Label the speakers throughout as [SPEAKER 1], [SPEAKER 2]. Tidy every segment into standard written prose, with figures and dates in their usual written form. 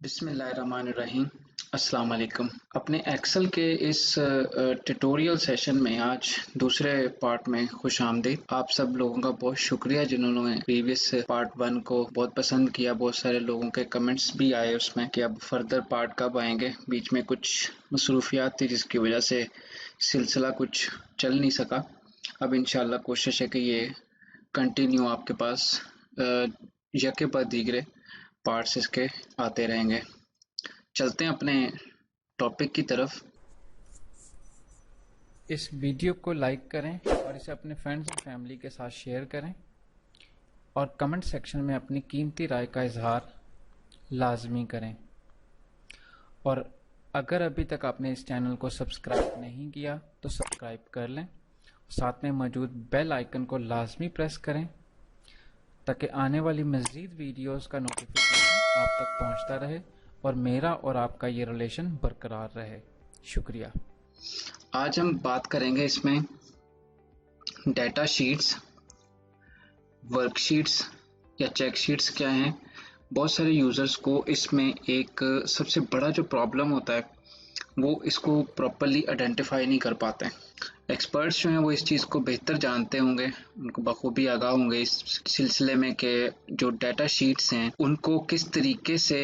[SPEAKER 1] बिस्मिल्लाहिर्रहमानिर्रहीम। अस्सलाम वालेकुम। अपने एक्सेल के इस ट्यूटोरियल सेशन में आज दूसरे पार्ट में खुशामदीद। आप सब लोगों का बहुत शुक्रिया जिन्होंने प्रीवियस पार्ट 1 को बहुत पसंद किया। बहुत सारे लोगों के कमेंट्स भी आए उसमें कि अब फर्दर पार्ट कब आएंगे। बीच में कुछ मसरूफियात थी जिसकी वजह से सिलसिला कुछ चल नहीं सका। अब इंशाल्लाह कोशिश है कि ये कंटिन्यू आपके पास यके बाद दीगरे पार्ट्स इसके आते रहेंगे। चलते हैं अपने टॉपिक की तरफ।
[SPEAKER 2] इस वीडियो को लाइक करें और इसे अपने फ्रेंड्स और फैमिली के साथ शेयर करें और कमेंट सेक्शन में अपनी कीमती राय का इजहार लाजमी करें। और अगर अभी तक आपने इस चैनल को सब्सक्राइब नहीं किया तो सब्सक्राइब कर लें। साथ में मौजूद बेल आइकन को लाजमी प्रेस करें ताकि आने वाली मज़ीद वीडियोस का नोटिफिकेशन आप तक पहुंचता रहे और मेरा और आपका ये रिलेशन बरकरार रहे। शुक्रिया।
[SPEAKER 1] आज हम बात करेंगे इसमें डेटा शीट्स, वर्कशीट्स या चेक शीट्स क्या हैं। बहुत सारे यूज़र्स को इसमें एक सबसे बड़ा जो प्रॉब्लम होता है वो इसको प्रॉपरली आइडेंटिफाई नहीं कर पाते हैं। एक्सपर्ट्स जो हैं वो इस चीज़ को बेहतर जानते होंगे, उनको बखूबी आगाह होंगे इस सिलसिले में कि जो डाटा शीट्स हैं उनको किस तरीके से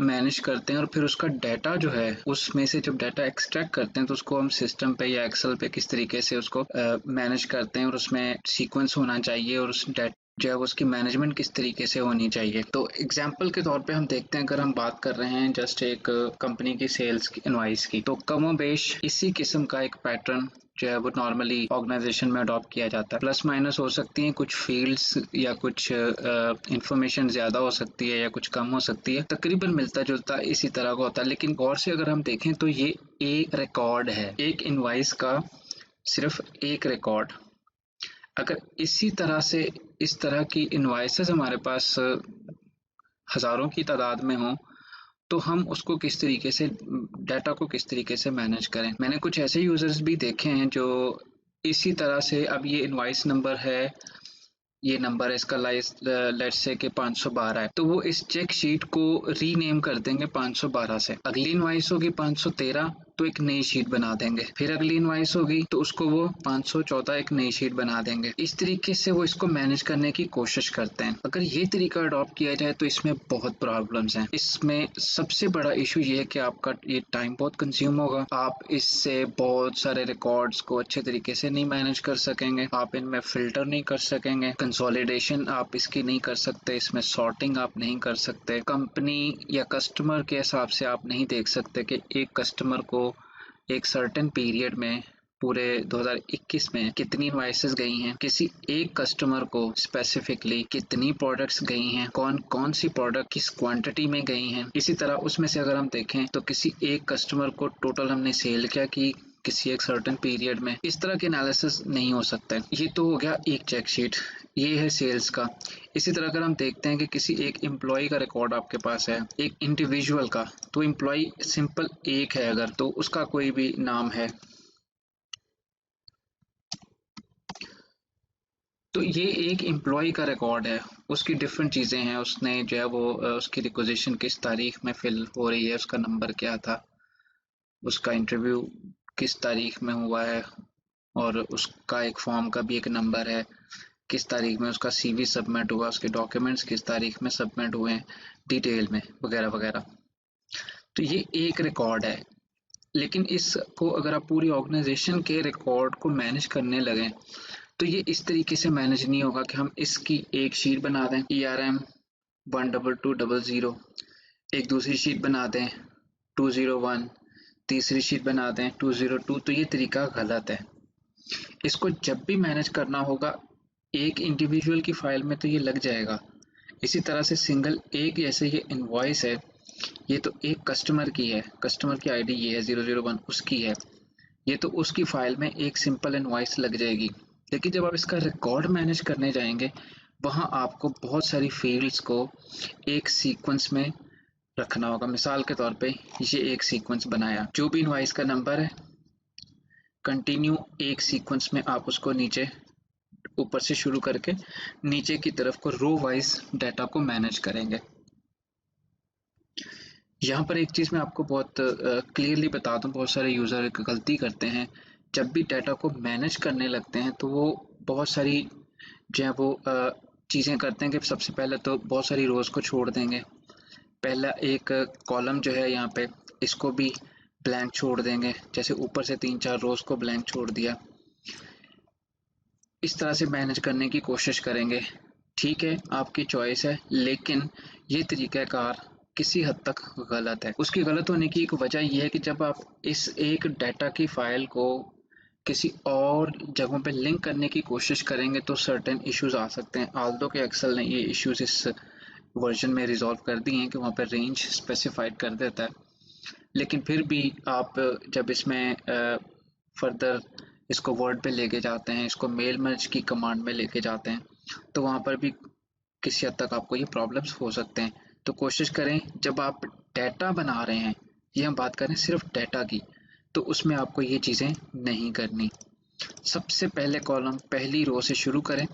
[SPEAKER 1] मैनेज करते हैं और फिर उसका डाटा जो है उसमें से जब डाटा एक्सट्रैक्ट करते हैं तो उसको हम सिस्टम पे या एक्सेल पे किस तरीके से उसको मैनेज करते हैं और उसमें सीक्वेंस होना चाहिए और उस डाटा जो है उसकी मैनेजमेंट किस तरीके से होनी चाहिए। तो एग्जाम्पल के तौर पे हम देखते हैं, अगर हम बात कर रहे हैं जस्ट एक कंपनी की सेल्स की इनवॉइस की, तो कमोबेश इसी किस्म का एक पैटर्न जो है वो नॉर्मली ऑर्गेनाइजेशन में अडॉप्ट किया जाता है। प्लस माइनस हो सकती हैं कुछ फील्ड्स या कुछ इंफॉर्मेशन ज़्यादा हो सकती है या कुछ कम हो सकती है, तकरीबन मिलता जुलता इसी तरह का होता है। लेकिन गौर से अगर हम देखें तो ये एक रिकॉर्ड है, एक इनवॉइस का सिर्फ एक रिकॉर्ड। अगर इसी तरह से इस तरह की इनवॉइसेस हमारे पास हज़ारों की तादाद में हों तो हम उसको किस तरीके से डाटा को किस तरीके से मैनेज करें। मैंने कुछ ऐसे यूज़र्स भी देखे हैं जो इसी तरह से, अब ये इनवॉइस नंबर है, ये नंबर है इसका, लेट्स से कि 512 है, तो वो इस चेक शीट को रीनेम कर देंगे 512 से। अगली इनवॉइस होगी 513 तो एक नई शीट बना देंगे, फिर अगली इनवॉइस होगी तो उसको वो 514 एक नई शीट बना देंगे। इस तरीके से वो इसको मैनेज करने की कोशिश करते हैं। अगर ये तरीका अडॉप्ट किया जाए तो इसमें बहुत प्रॉब्लम्स हैं। इसमें सबसे बड़ा इशू ये है कि आपका ये टाइम बहुत कंज्यूम होगा। आप इससे बहुत सारे रिकॉर्ड्स को अच्छे तरीके से नहीं मैनेज कर सकेंगे, आप इनमें फिल्टर नहीं कर सकेंगे, कंसोलिडेशन आप इसकी नहीं कर सकते, इसमें सॉर्टिंग आप नहीं कर सकते, कंपनी या कस्टमर के हिसाब से आप नहीं देख सकते कि एक कस्टमर को एक सर्टेन पीरियड में पूरे 2021 में कितनी इनवॉइसेस गई हैं, किसी एक कस्टमर को स्पेसिफिकली कितनी प्रोडक्ट्स गई हैं, कौन कौन सी प्रोडक्ट किस क्वांटिटी में गई हैं। इसी तरह उसमें से अगर हम देखें तो किसी एक कस्टमर को टोटल हमने सेल क्या की किसी एक सर्टेन पीरियड में, इस तरह के एनालिसिस नहीं हो सकता है। ये तो हो गया एक चेक शीट, ये है सेल्स का। इसी तरह अगर हम देखते हैं कि किसी एक एम्प्लॉय का रिकॉर्ड आपके पास है, एक इंडिविजुअल का, तो एम्प्लॉय सिंपल एक है अगर, तो उसका कोई भी नाम है, तो ये एक एम्प्लॉय का रिकॉर्ड है, उसकी डिफरेंट चीज़ें हैं, उसने जो है वो उसकी रिक्वेजिशन किस तारीख में फिल हो रही है, उसका नंबर क्या था, उसका इंटरव्यू किस तारीख में हुआ है, और उसका एक फॉर्म का भी एक नंबर है, किस तारीख में उसका सीवी सबमिट हुआ, उसके डॉक्यूमेंट्स किस तारीख में सबमिट हुए हैं डिटेल में, वगैरह वगैरह। तो ये एक रिकॉर्ड है। लेकिन इसको अगर आप पूरी ऑर्गेनाइजेशन के रिकॉर्ड को मैनेज करने लगें तो ये इस तरीके से मैनेज नहीं होगा कि हम इसकी एक शीट बना दें ERM 12200, एक दूसरी शीट बना दें 201, तीसरी शीट बना दें 202। तो ये तरीका गलत है। इसको जब भी मैनेज करना होगा एक इंडिविजुअल की फाइल में तो ये लग जाएगा। इसी तरह से सिंगल एक, जैसे ये इनवॉइस है, ये तो एक कस्टमर की है, कस्टमर की आईडी ये है 001, उसकी है, ये तो उसकी फाइल में एक सिंपल इनवॉइस लग जाएगी। लेकिन जब आप इसका रिकॉर्ड मैनेज करने जाएंगे वहाँ आपको बहुत सारी फील्ड्स को एक सीक्वेंस में रखना होगा। मिसाल के तौर पे ये एक सीक्वेंस बनाया, जो भी इनवॉइस का नंबर है कंटिन्यू एक सीक्वेंस में आप उसको नीचे ऊपर से शुरू करके नीचे की तरफ को रो वाइज डाटा को मैनेज करेंगे। यहाँ पर एक चीज़ मैं आपको बहुत क्लियरली बता दूँ, बहुत सारे यूज़र एक गलती करते हैं। जब भी डाटा को मैनेज करने लगते हैं तो वो बहुत सारी जो है वो चीज़ें करते हैं कि सबसे पहले तो बहुत सारी रोज़ को छोड़ देंगे। पहला एक कॉलम जो है यहाँ पे, इसको भी ब्लैंक छोड़ देंगे। जैसे ऊपर से 3-4 रोज़ को ब्लैंक छोड़ दिया। इस तरह से मैनेज करने की कोशिश करेंगे। ठीक है, आपकी चॉइस है, लेकिन ये तरीक़ाकार किसी हद तक गलत है। उसकी गलत होने की एक वजह ये है कि जब आप इस एक डाटा की फ़ाइल को किसी और जगहों पे लिंक करने की कोशिश करेंगे तो सर्टेन इश्यूज आ सकते हैं। ऑल्दो के एक्सेल ने ये इश्यूज इस वर्जन में रिजॉल्व कर दिए हैं कि वहाँ पर रेंज स्पेसिफाइड कर देता है, लेकिन फिर भी आप जब इसमें फर्दर इसको वर्ड पे लेके जाते हैं, इसको मेल मर्ज की कमांड में लेके जाते हैं, तो वहाँ पर भी किसी हद तक आपको ये प्रॉब्लम्स हो सकते हैं। तो कोशिश करें जब आप डाटा बना रहे हैं, ये हम बात करें सिर्फ डाटा की, तो उसमें आपको ये चीज़ें नहीं करनी। सबसे पहले कॉलम पहली रो से शुरू करें।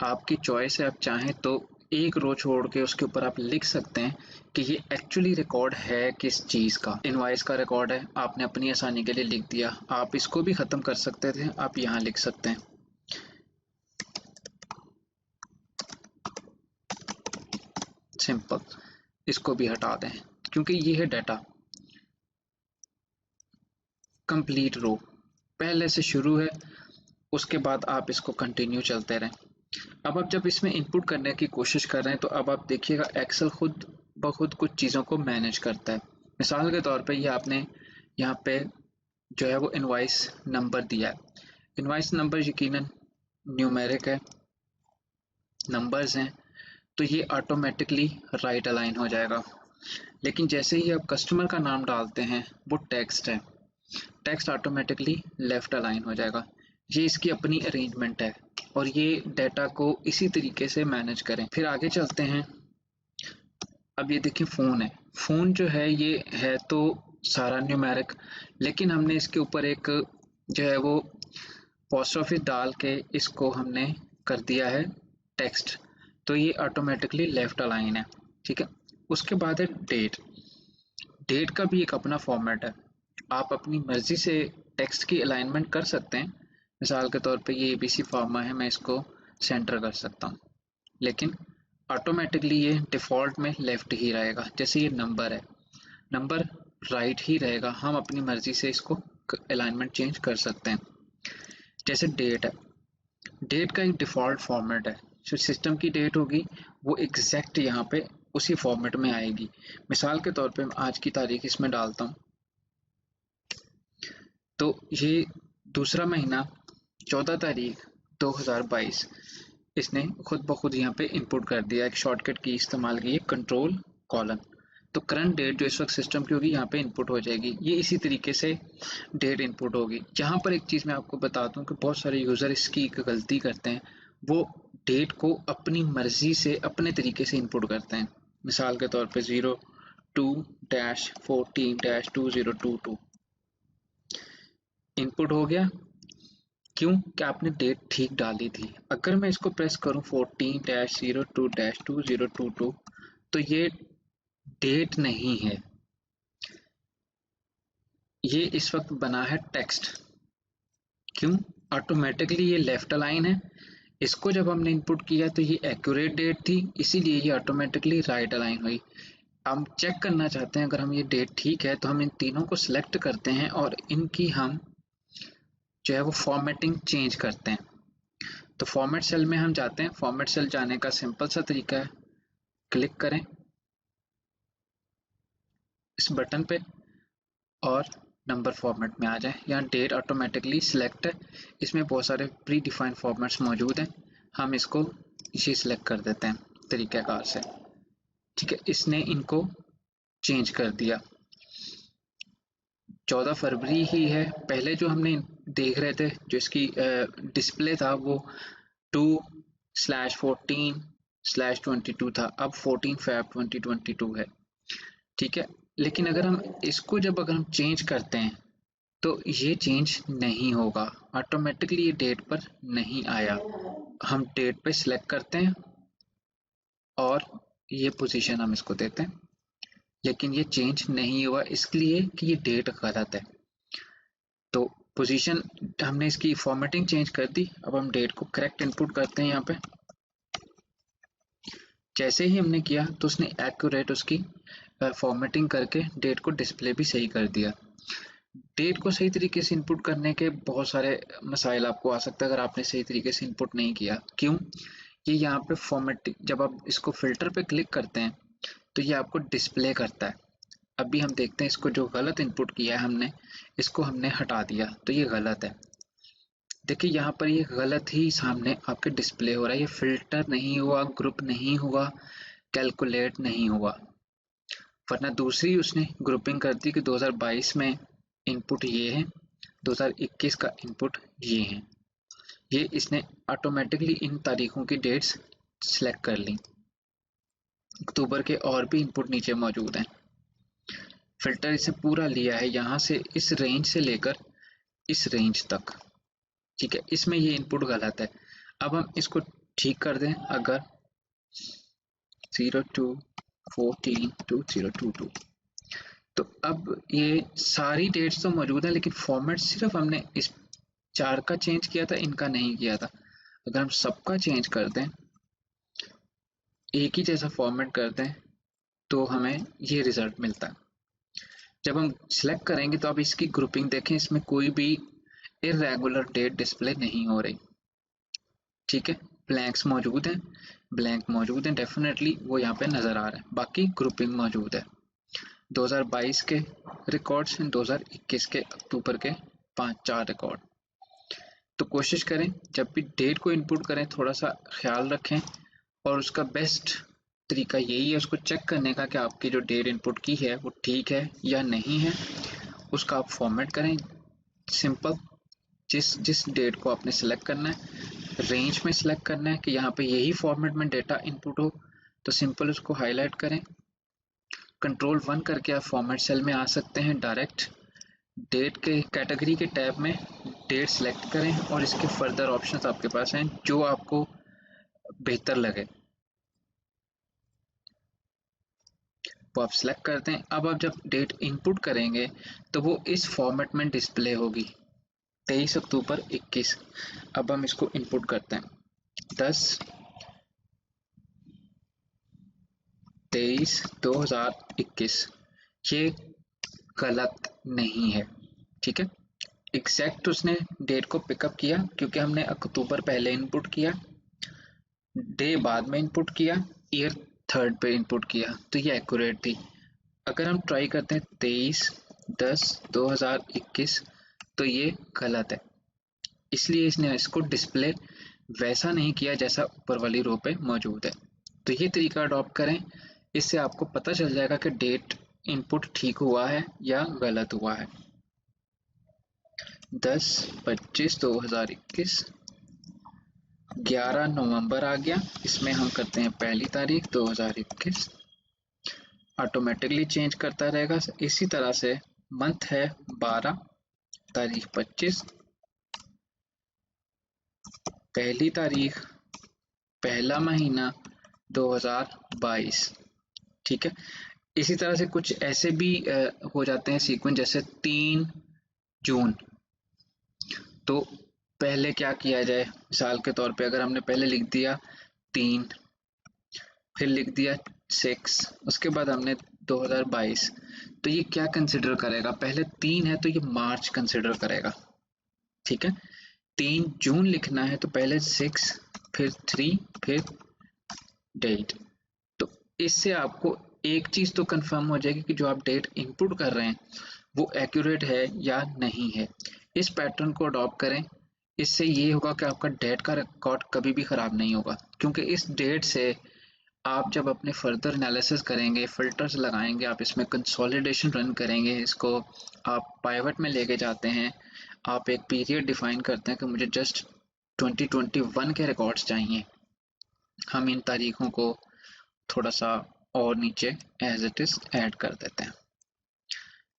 [SPEAKER 1] आपकी चॉइस है, आप चाहें तो एक रो छोड़ के उसके ऊपर आप लिख सकते हैं कि ये एक्चुअली रिकॉर्ड है किस चीज़ का। इनवॉइस का रिकॉर्ड है, आपने अपनी आसानी के लिए लिख दिया। आप इसको भी ख़त्म कर सकते थे, आप यहाँ लिख सकते हैं सिंपल। इसको भी हटा दें क्योंकि ये है डाटा। कंप्लीट रो पहले से शुरू है, उसके बाद आप इसको कंटिन्यू चलते रहें। अब आप जब इसमें इनपुट करने की कोशिश कर रहे हैं तो अब आप देखिएगा एक्सेल खुद ब खुद कुछ चीज़ों को मैनेज करता है। मिसाल के तौर पे ये आपने यहाँ पे जो है वो इनवॉइस नंबर दिया है। इनवॉइस नंबर यकीनन न्यूमेरिक है, नंबर्स हैं, तो ये ऑटोमेटिकली राइट अलाइन हो जाएगा। लेकिन जैसे ही आप कस्टमर का नाम डालते हैं, वो टेक्स्ट है, टेक्स्ट ऑटोमेटिकली लेफ्ट अलाइन हो जाएगा। ये इसकी अपनी अरेंजमेंट है और ये डाटा को इसी तरीके से मैनेज करें। फिर आगे चलते हैं। अब ये देखिए फ़ोन है, फ़ोन जो है ये है तो सारा न्यूमेरिक, लेकिन हमने इसके ऊपर एक जो है वो पोस्ट ऑफिस डाल के इसको हमने कर दिया है टेक्स्ट, तो ये ऑटोमेटिकली लेफ्ट अलाइन है। ठीक है, उसके बाद है डेट। डेट का भी एक अपना फॉर्मेट है, आप अपनी मर्जी से टेक्स्ट की अलाइनमेंट कर सकते हैं। मिसाल के तौर पे ये एबीसी फार्मा है, मैं इसको सेंटर कर सकता हूँ, लेकिन ऑटोमेटिकली ये डिफ़ॉल्ट में लेफ्ट ही रहेगा। जैसे ये नंबर है, नंबर राइट ही रहेगा, हम अपनी मर्जी से इसको अलाइनमेंट चेंज कर सकते हैं। जैसे डेट है, डेट का एक डिफ़ॉल्ट फॉर्मेट है, जो सिस्टम की डेट होगी वो एग्जैक्ट यहाँ पे उसी फॉर्मेट में आएगी। मिसाल के तौर पे मैं आज की तारीख इसमें डालता हूँ, तो ये दूसरा महीना 14 तारीख 2022 इसने खुद ब खुद यहाँ पे इनपुट कर दिया। एक शॉर्टकट की इस्तेमाल की है, कंट्रोल कॉलन, तो करंट डेट जो इस वक्त सिस्टम की होगी यहाँ पे इनपुट हो जाएगी। ये इसी तरीके से डेट इनपुट होगी। यहाँ पर एक चीज़ मैं आपको बता दूँ कि बहुत सारे यूज़र इसकी एक गलती करते हैं, वो डेट को अपनी मर्जी से अपने तरीके से इनपुट करते हैं। मिसाल के तौर पे 02-14-2022 इनपुट हो गया, क्यों कि आपने डेट ठीक डाली थी। अगर मैं इसको प्रेस करूं 14-02-2022 तो ये डेट नहीं है, ये इस वक्त बना है टेक्स्ट। क्यों? ऑटोमेटिकली ये लेफ्ट अलाइन है, इसको जब हमने इनपुट किया तो ये एक्यूरेट डेट थी, इसीलिए ये ऑटोमेटिकली राइट अलाइन हुई। हम चेक करना चाहते हैं अगर हम ये डेट ठीक है तो हम इन तीनों को सिलेक्ट करते हैं और इनकी हम जो है वो फॉर्मेटिंग चेंज करते हैं। तो फॉर्मेट सेल में हम जाते हैं। फॉर्मेट सेल जाने का सिंपल सा तरीका है, क्लिक करें इस बटन पे और नंबर फॉर्मेट में आ जाए। यहाँ डेट ऑटोमेटिकली सिलेक्ट है, इसमें बहुत सारे प्री डिफाइंड फॉर्मेट्स मौजूद हैं, हम इसको इसे सिलेक्ट कर देते हैं तरीक़ाकार से। ठीक है, इसने इनको चेंज कर दिया। 14 फरवरी ही है, पहले जो हमने देख रहे थे जो इसकी डिस्प्ले था वो 2/14/22 था, अब 14 Feb 2022 है। ठीक है, लेकिन अगर हम इसको अगर हम चेंज करते हैं तो ये चेंज नहीं होगा, ऑटोमेटिकली ये डेट पर नहीं आया। हम डेट पे सिलेक्ट करते हैं और ये पोजीशन हम इसको देते हैं, लेकिन ये चेंज नहीं हुआ इसलिए कि ये डेट गलत है। तो पोजीशन हमने इसकी फॉर्मेटिंग चेंज कर दी। अब हम डेट को करेक्ट इनपुट करते हैं यहाँ पे। जैसे ही हमने किया तो उसने एक्यूरेट उसकी फॉर्मेटिंग करके डेट को डिस्प्ले भी सही कर दिया। डेट को सही तरीके से इनपुट करने के बहुत सारे मसाइल आपको आ सकते हैं अगर आपने सही तरीके से इनपुट नहीं किया। क्यों? ये यहाँ पे फॉर्मेटिंग, जब आप इसको फिल्टर पे क्लिक करते हैं तो ये आपको डिस्प्ले करता है। अभी हम देखते हैं इसको, जो गलत इनपुट किया है हमने, इसको हमने हटा दिया तो ये गलत है। देखिए यहाँ पर ये गलत ही सामने आपके डिस्प्ले हो रहा है। ये फिल्टर नहीं हुआ, ग्रुप नहीं हुआ, कैलकुलेट नहीं हुआ। वरना दूसरी उसने ग्रुपिंग कर दी कि 2022 में इनपुट ये है, 2021 का इनपुट ये है। ये इसने ऑटोमेटिकली इन तारीखों की डेट्स सिलेक्ट कर ली। अक्टूबर के और भी इनपुट नीचे मौजूद हैं। फिल्टर इसे पूरा लिया है, यहाँ से इस रेंज से लेकर इस रेंज तक। ठीक है, इसमें ये इनपुट गलत है। अब हम इसको ठीक कर दें। अगर 02142022, तो अब ये सारी डेट्स तो मौजूद है लेकिन फॉर्मेट सिर्फ हमने इस 4 का चेंज किया था, इनका नहीं किया था। अगर हम सबका चेंज कर दें, एक ही जैसा फॉर्मेट कर दें, तो हमें ये रिजल्ट मिलता है। जब हम सिलेक्ट करेंगे तो अब इसकी ग्रुपिंग देखें, इसमें कोई भी इरेगुलर डेट डिस्प्ले नहीं हो रही। ठीक है, ब्लैंक्स मौजूद हैं, ब्लैंक मौजूद हैं, डेफिनेटली वो यहाँ पे नज़र आ रहा है। बाकी ग्रुपिंग मौजूद है। 2022 के रिकॉर्ड्स हैं, 2021 के अक्टूबर के 5-4 रिकॉर्ड। तो कोशिश करें जब भी डेट को इनपुट करें थोड़ा सा ख्याल रखें, और उसका बेस्ट तरीका यही है उसको चेक करने का कि आपकी जो डेट इनपुट की है वो ठीक है या नहीं है। उसका आप फॉर्मेट करें सिंपल, जिस डेट को आपने सेलेक्ट करना है रेंज में सेलेक्ट करना है कि यहाँ पे यही फॉर्मेट में डेटा इनपुट हो, तो सिंपल उसको हाईलाइट करें। कंट्रोल 1 करके आप फॉर्मेट सेल में आ सकते हैं। डायरेक्ट डेट के कैटेगरी के टैब में डेट सेलेक्ट करें और इसके फर्दर ऑप्शंस आपके पास हैं जो आपको बेहतर लगे वो आप सिलेक्ट करते हैं। अब आप जब डेट इनपुट करेंगे तो वो इस फॉर्मेट में डिस्प्ले होगी, 23 अक्टूबर 21। अब हम इसको इनपुट करते हैं 10/23/2021। ये गलत नहीं है। ठीक है, एग्जैक्ट उसने डेट को पिकअप किया क्योंकि हमने अक्टूबर पहले इनपुट किया, डे बाद में इनपुट किया, ईयर थर्ड पे इनपुट किया, तो ये एक्यूरेट थी। अगर हम ट्राई करते हैं 23/10/2021, तो ये गलत है, इसलिए इसने इसको डिस्प्ले वैसा नहीं किया जैसा ऊपर वाली रो पे मौजूद है। तो ये तरीका अडॉप्ट करें, इससे आपको पता चल जाएगा कि डेट इनपुट ठीक हुआ है या गलत हुआ है। 10/25/2021, 11 नवंबर आ गया, इसमें हम करते हैं पहली तारीख 2021, ऑटोमेटिकली चेंज करता रहेगा। इसी तरह से मंथ है 12, तारीख 25, पहली तारीख, पहला महीना 2022। ठीक है, इसी तरह से कुछ ऐसे भी हो जाते हैं सीक्वेंस, जैसे 3 जून। तो पहले क्या किया जाए, मिसाल के तौर पे अगर हमने पहले लिख दिया 3, फिर लिख दिया 6, उसके बाद हमने 2022, तो ये क्या कंसिडर करेगा, पहले 3 है तो ये मार्च कंसिडर करेगा। ठीक है, 3 जून लिखना है तो पहले 6, फिर 3, फिर डेट। तो इससे आपको एक चीज़ तो कंफर्म हो जाएगी कि जो आप डेट इनपुट कर रहे हैं वो एक्यूरेट है या नहीं है। इस पैटर्न को अडॉप्ट करें, इससे ये होगा कि आपका डेट का रिकॉर्ड कभी भी ख़राब नहीं होगा, क्योंकि इस डेट से आप जब अपने फर्दर एनालिसिस करेंगे, फिल्टर्स लगाएंगे, आप इसमें कंसोलिडेशन रन करेंगे, इसको आप पाइवट में लेके जाते हैं, आप एक पीरियड डिफाइन करते हैं कि मुझे जस्ट 2021 के रिकॉर्ड्स चाहिए, हम इन तारीखों को थोड़ा सा और नीचे एज इट इज़ ऐड कर देते हैं।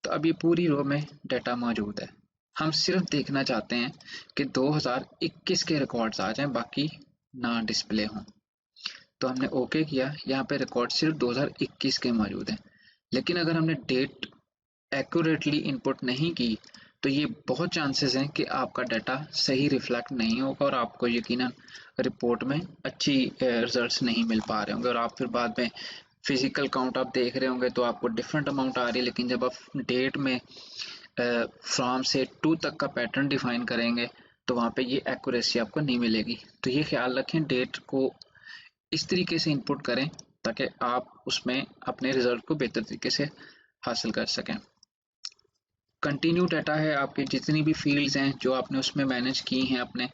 [SPEAKER 1] तो अब ये पूरी रो में डाटा मौजूद है। हम सिर्फ देखना चाहते हैं कि 2021 के रिकॉर्ड्स आ जाएं, बाकी ना डिस्प्ले हों। तो हमने ओके किया, यहाँ पे रिकॉर्ड सिर्फ 2021 के मौजूद हैं। लेकिन अगर हमने डेट एक्यूरेटली इनपुट नहीं की तो ये बहुत चांसेस हैं कि आपका डाटा सही रिफ्लेक्ट नहीं होगा और आपको यकीनन रिपोर्ट में अच्छी रिजल्ट्स नहीं मिल पा रहे होंगे, और आप फिर बाद में फिजिकल काउंट आप देख रहे होंगे तो आपको डिफरेंट अमाउंट आ रही है, लेकिन जब आप डेट में फ्रॉम से टू तक का पैटर्न डिफाइन करेंगे तो वहाँ पे ये एक्यूरेसी आपको नहीं मिलेगी। तो ये ख्याल रखें, डेट को इस तरीके से इनपुट करें ताकि आप उसमें अपने रिजल्ट को बेहतर तरीके से हासिल कर सकें। कंटिन्यू डाटा है, आपके जितनी भी फील्ड्स हैं जो आपने उसमें मैनेज की हैं अपने,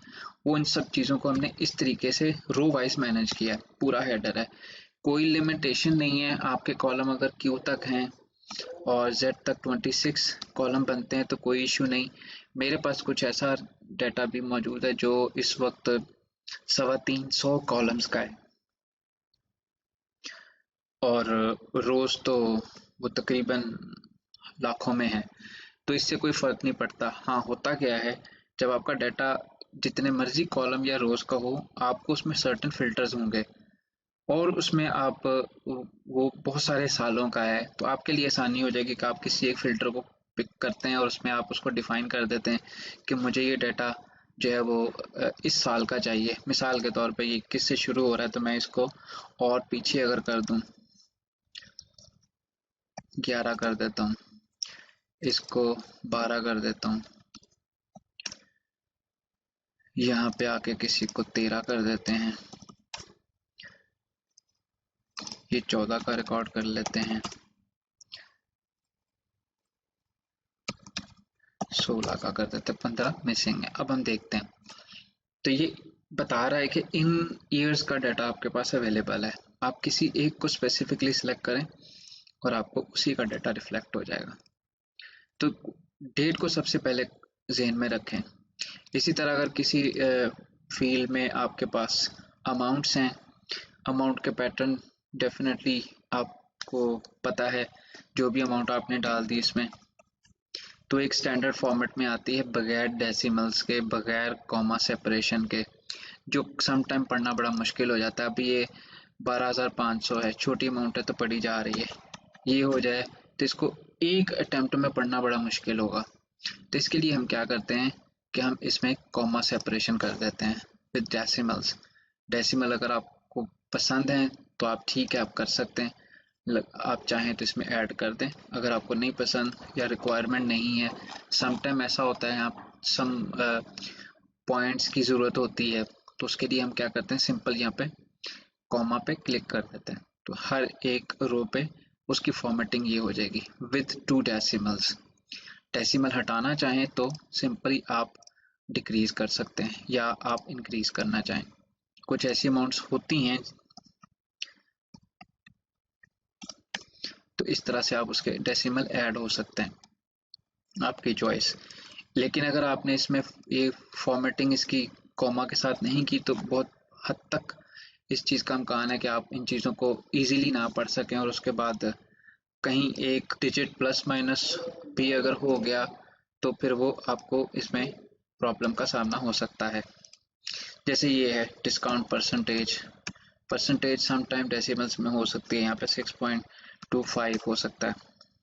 [SPEAKER 1] वो इन सब चीज़ों को हमने इस तरीके से रो वाइज मैनेज किया है। पूरा हेडर है, कोई लिमिटेशन नहीं है। आपके कॉलम अगर क्यू तक हैं और जेड तक 26 कॉलम बनते हैं तो कोई इशू नहीं। मेरे पास कुछ ऐसा डाटा भी मौजूद है जो इस वक्त 350 कॉलम्स का है, और रोज तो वो तकरीबन लाखों में है, तो इससे कोई फर्क नहीं पड़ता। हाँ, होता क्या है, जब आपका डाटा जितने मर्जी कॉलम या रोज का हो, आपको उसमें सर्टेन फिल्टर्स होंगे और उसमें आप वो बहुत सारे सालों का है, तो आपके लिए आसानी हो जाएगी कि आप किसी एक फ़िल्टर को पिक करते हैं और उसमें आप उसको डिफ़ाइन कर देते हैं कि मुझे ये डाटा जो है वो इस साल का चाहिए। मिसाल के तौर पे ये 21 से शुरू हो रहा है तो मैं इसको और पीछे अगर कर दूं, 11 कर देता हूँ, इसको 12 कर देता हूँ, यहाँ पे आके किसी को 13 कर देते हैं, ये 14 का रिकॉर्ड कर लेते हैं, 16 का कर देते हैं, 15 मिसिंग है। अब हम देखते हैं, तो ये बता रहा है कि इन ईयर्स का डाटा आपके पास अवेलेबल है। आप किसी एक को स्पेसिफिकली सिलेक्ट करें और आपको उसी का डाटा रिफ्लेक्ट हो जाएगा। तो डेट को सबसे पहले जहन में रखें। इसी तरह अगर किसी फील्ड में आपके पास अमाउंट्स हैं, अमाउंट के पैटर्न डेफिनेटली आपको पता है, जो भी अमाउंट आपने डाल दी इसमें, तो एक स्टैंडर्ड फॉर्मेट में आती है बगैर डेसिमल्स के, बगैर कॉमा सेपरेशन के, जो सम टाइम पढ़ना बड़ा मुश्किल हो जाता है। अभी ये 12,500 है, छोटी अमाउंट है तो पढ़ी जा रही है, ये हो जाए तो इसको एक अटेम्प्ट में पढ़ना बड़ा मुश्किल होगा। तो इसके लिए हम क्या करते हैं कि हम इसमें कॉमा सेपरेशन कर देते हैं विद डेसिमल्स। डेसिमल अगर आपको पसंद है तो आप ठीक है, आप कर सकते हैं, आप चाहें तो इसमें ऐड कर दें। अगर आपको नहीं पसंद या रिक्वायरमेंट नहीं है, सम टाइम ऐसा होता है यहाँ सम पॉइंट्स की ज़रूरत होती है, तो उसके लिए हम क्या करते हैं, सिंपल यहाँ पे कॉमा पे क्लिक कर देते हैं, तो हर एक रो पे उसकी फॉर्मेटिंग ये हो जाएगी विद 2 डेसिमल्स। डेसिमल हटाना चाहें तो सिंपली आप डिक्रीज कर सकते हैं या आप इंक्रीज करना चाहें। कुछ ऐसी अमाउंट्स होती हैं तो इस तरह से आप उसके डेसिमल ऐड हो सकते हैं, आपकी चॉइस। लेकिन अगर आपने इसमें ये फॉर्मेटिंग इसकी कॉमा के साथ नहीं की तो बहुत हद तक इस चीज़ का इम्कान है कि आप इन चीज़ों को इजीली ना पढ़ सकें, और उसके बाद कहीं एक डिजिट प्लस माइनस भी अगर हो गया तो फिर वो आपको इसमें प्रॉब्लम का सामना हो सकता है। जैसे ये है discount percentage, percentage some time decimals में हो सकती है, यहाँ पे 6.25 हो सकता है,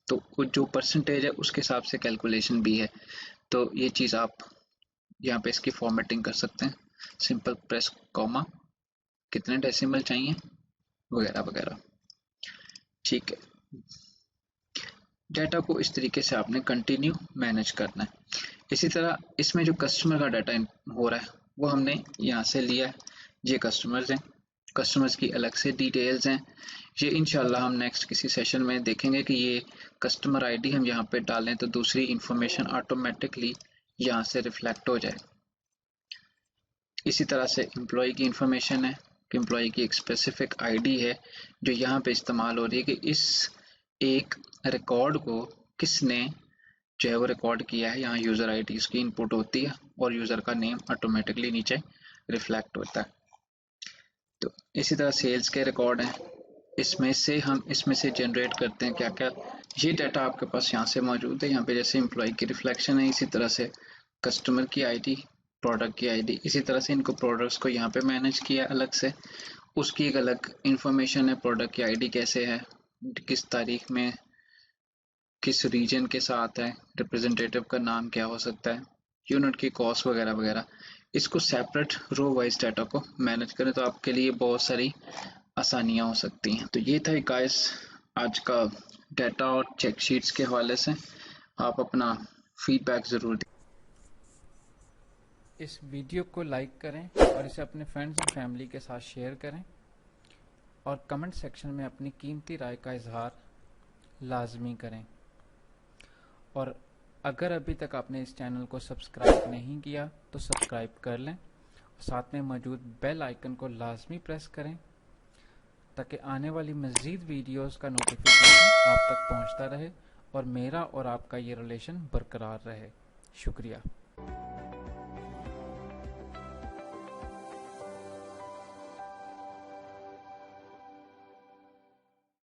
[SPEAKER 1] तो जो परसेंटेज है उसके हिसाब से कैलकुलेशन भी है। तो ये चीज़ आप यहाँ पे इसकी फॉर्मेटिंग कर सकते हैं, सिंपल प्रेस कॉमा, कितने डेसिमल चाहिए वगैरह वगैरह। ठीक है, डाटा को इस तरीके से आपने कंटिन्यू मैनेज करना है। इसी तरह इसमें जो कस्टमर का डाटा हो रहा है वो हमने यहाँ से लिया है, ये कस्टमर्स हैं, कस्टमर्स की अलग से डिटेल्स हैं। ये इंशाल्लाह हम नेक्स्ट किसी सेशन में देखेंगे कि ये कस्टमर आईडी हम यहाँ पे डालें तो दूसरी इंफॉर्मेशन ऑटोमेटिकली यहाँ से रिफ्लेक्ट हो जाए। इसी तरह से एम्प्लॉय की इंफॉर्मेशन है कि एम्प्लॉय की एक स्पेसिफिक आईडी है जो यहाँ पे इस्तेमाल हो रही है कि इस एक रिकॉर्ड को किसने जो है वो रिकॉर्ड किया है। यहाँ यूज़र आईडी उसकी इनपुट होती है और यूज़र का नेम ऑटोमेटिकली नीचे रिफ्लेक्ट होता है। तो इसी तरह सेल्स के रिकॉर्ड हैं, इसमें से जनरेट करते हैं क्या क्या, ये डाटा आपके पास यहाँ से मौजूद है। यहाँ पे जैसे एम्प्लॉय की रिफ्लेक्शन है, इसी तरह से कस्टमर की आईडी, प्रोडक्ट की आईडी, इसी तरह से इनको प्रोडक्ट्स को यहाँ पे मैनेज किया अलग से, उसकी एक अलग इंफॉर्मेशन है, प्रोडक्ट की आईडी कैसे है, किस तारीख में किस रीजन के साथ है, रिप्रेजेंटेटिव का नाम क्या हो सकता है, यूनिट की कॉस्ट वगैरह वगैरह। इसको सेपरेट रो वाइज डाटा को मैनेज करें तो आपके लिए बहुत सारी आसानियाँ हो सकती हैं। तो ये था गाइस आज का डाटा और चेक शीट्स के हवाले से। आप अपना फीडबैक ज़रूर दें।
[SPEAKER 2] इस वीडियो को लाइक करें और इसे अपने फ्रेंड्स और फैमिली के साथ शेयर करें और कमेंट सेक्शन में अपनी कीमती राय का इजहार लाजमी करें। और अगर अभी तक आपने इस चैनल को सब्सक्राइब नहीं किया तो सब्सक्राइब कर लें और साथ में मौजूद बेल आइकन को लाजमी प्रेस करें ताकि आने वाली मज़ीद वीडियोस का नोटिफिकेशन आप तक पहुंचता रहे और मेरा और आपका ये रिलेशन बरकरार रहे। शुक्रिया।